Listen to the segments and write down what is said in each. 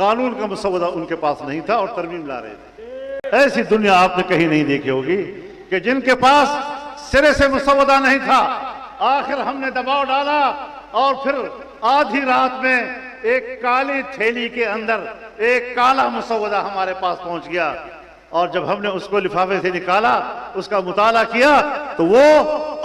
कानून का मसौदा उनके पास नहीं था और तरमीम ला रहे थे। ऐसी दुनिया आपने कहीं नहीं देखी होगी कि जिनके पास सिरे से मसौदा नहीं था, आखिर हमने दबाव डाला और फिर आधी रात में एक काली थैली के अंदर एक काला मसौदा हमारे पास पहुंच गया और जब हमने उसको लिफाफे से निकाला, उसका मुताला किया तो वो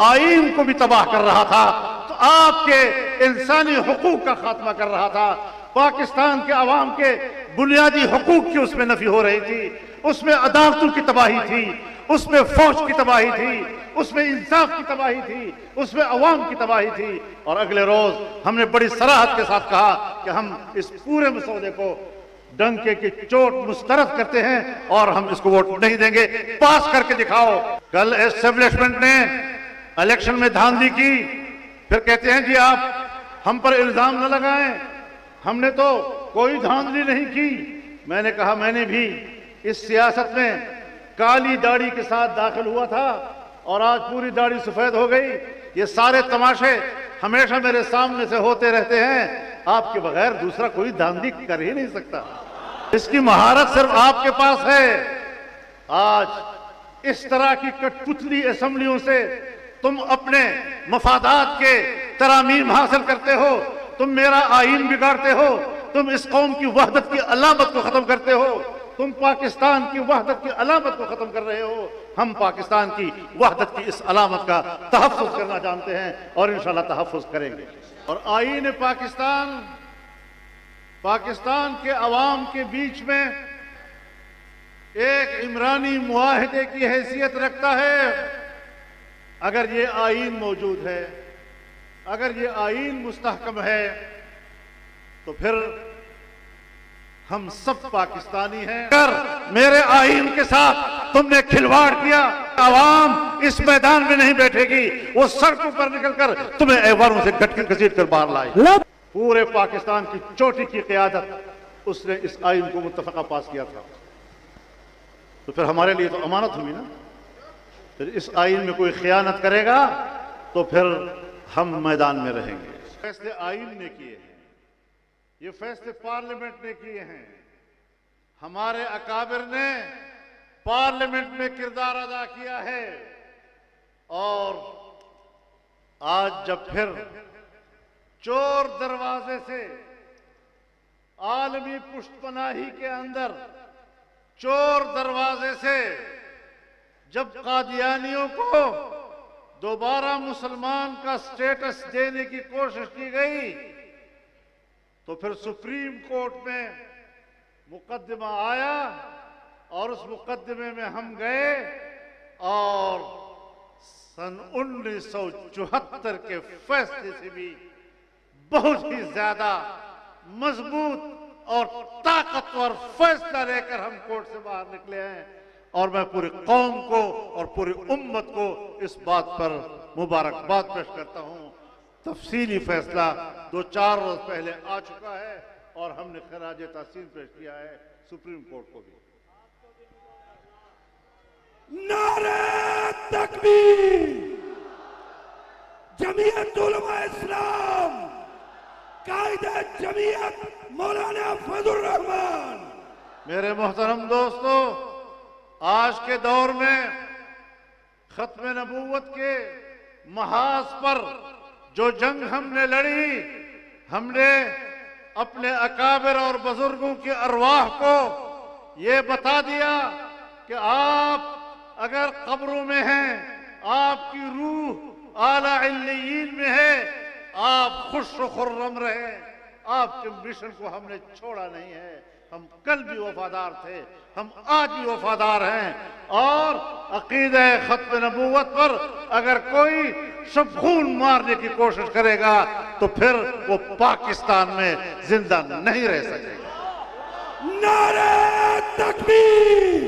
आईन को भी तबाह कर रहा था, तो आपके इंसानी हुकूक का खात्मा कर रहा था। पाकिस्तान के अवाम के बुनियादी हुकूक की उसमें नफी हो रही थी, उसमें अदालतों की तबाही थी, उसमें फौज की तबाही थी, उसमें इंसाफ की तबाही थी, उसमें अवाम की तबाही थी। और अगले रोज हमने बड़ी सराहत के साथ कहा कि हम इस पूरे मसौदे को डंके की चोट मुस्तरद करते हैं और हम इसको वोट नहीं देंगे, पास करके दिखाओ। कल एस्टेब्लिशमेंट ने इलेक्शन में धांधली की, फिर कहते हैं जी आप हम पर इल्जाम न लगाएं, हमने तो कोई धांधली नहीं की। मैंने कहा मैंने भी इस सियासत में काली दाढ़ी के साथ दाखिल हुआ था और आज पूरी दाढ़ी सफेद हो गई। ये सारे तमाशे हमेशा मेरे सामने से होते रहते हैं, आपके बगैर दूसरा कोई धांधली कर ही नहीं सकता। इसकी महारत सिर्फ आपके पास है। आज इस तरह की कठपुतली असेंबलियों से तुम अपने मफादात के तरामीम हासिल करते हो, तुम मेरा आईन बिगाड़ते हो, तुम इस कौम की वहदत की अलामत को खत्म करते हो, तुम पाकिस्तान की वहदत की अलामत को खत्म कर रहे हो। हम पाकिस्तान की वहदत की इस अलामत का तहफ़्फ़ुज़ करना जानते हैं और इंशाअल्लाह तहफ़्फ़ुज़ करेंगे। और आईन पाकिस्तान के अवाम के बीच में एक इमरानी मुआहदे की हैसियत रखता है। अगर ये आईन मौजूद है, अगर ये आईन मुस्तहकम है, तो फिर हम सब पाकिस्तानी हैं। अगर मेरे आईन के साथ तुमने खिलवाड़ किया, आवाम इस मैदान में नहीं बैठेगी, वो सड़कों पर निकलकर तुम्हें ऐवारों से घटकर घसीट कर बाहर लाए। पूरे पाकिस्तान की चोटी की क़यादत उसने इस आईन को मुत्तफ़क़ा पास किया था, तो फिर हमारे लिए तो अमानत हुई ना। फिर इस आईन में कोई खयानत करेगा तो फिर हम मैदान में रहेंगे। फैसले आईन ने किए हैं, ये फैसले पार्लियामेंट ने किए हैं। हमारे अकाबिर ने पार्लियामेंट में किरदार अदा किया है और आज जब फिर चोर दरवाजे से आलमी पुष्टपनाही के अंदर चोर दरवाजे से जब कादियानियों को दोबारा मुसलमान का स्टेटस देने की कोशिश की गई, तो फिर सुप्रीम कोर्ट में मुकदमा आया और उस मुकदमे में हम गए और सन 1974 के फैसले से भी बहुत ही ज्यादा मजबूत और ताकतवर फैसला लेकर हम कोर्ट से बाहर निकले हैं। और मैं पूरी कौम को और पूरी उम्मत को इस बात पर मुबारकबाद पेश करता हूं। तफसीली फैसला 2-4 रोज पहले आ चुका है और हमने खराज तहसीन पेश किया है सुप्रीम कोर्ट को भी। नारे तकबीर, जमीयत उलमा इस्लाम, कायदे जमीयत मौलाना फजलुर रहमान। मेरे मोहतरम दोस्तों, आज के दौर में खत्म नबूवत के महाज पर जो जंग हमने लड़ी, हमने अपने अकाबिर और बुजुर्गों की अरवाह को ये बता दिया कि आप अगर कब्रों में हैं, आपकी रूह आला इल्लियीन में है, आप खुश खुर्रम रहे। आपके मिशन को हमने छोड़ा नहीं है। हम कल भी वफादार थे, हम आज भी वफादार हैं। और अकीदे खत्म नबूवत पर अगर कोई शबखून मारने की कोशिश करेगा तो फिर वो पाकिस्तान में जिंदा नहीं रह सकेगा। नारे तकबीर,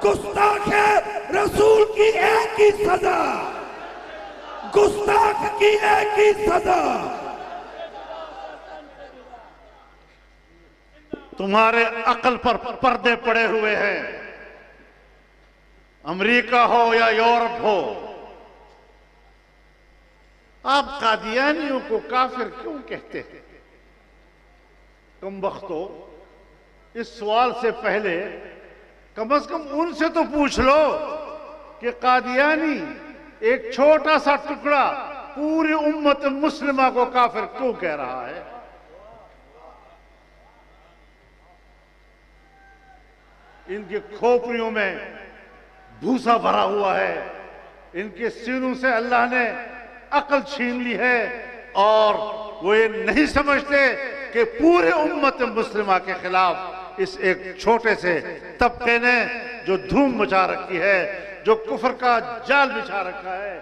गुस्ताख रसूल की एक ही सजा, गुस्ताख की एक ही सजा। तुम्हारे अकल पर पर्दे पड़े हुए हैं, अमेरिका हो या यूरोप हो। आप कादियानियों को काफिर क्यों कहते हैं? तुम बख्तो, इस सवाल से पहले कम से कम उनसे तो पूछ लो कि कादियानी एक छोटा सा टुकड़ा पूरी उम्मत मुस्लिमा को काफिर क्यों कह रहा है। इनकी खोपड़ियों में भूसा भरा हुआ है, इनके सीनों से अल्लाह ने अकल छीन ली है और वो ये नहीं समझते कि पूरे उम्मत मुस्लिमा के खिलाफ इस एक छोटे से तबके ने जो धूम मचा रखी है, जो कुफर का जाल बिछा रखा है,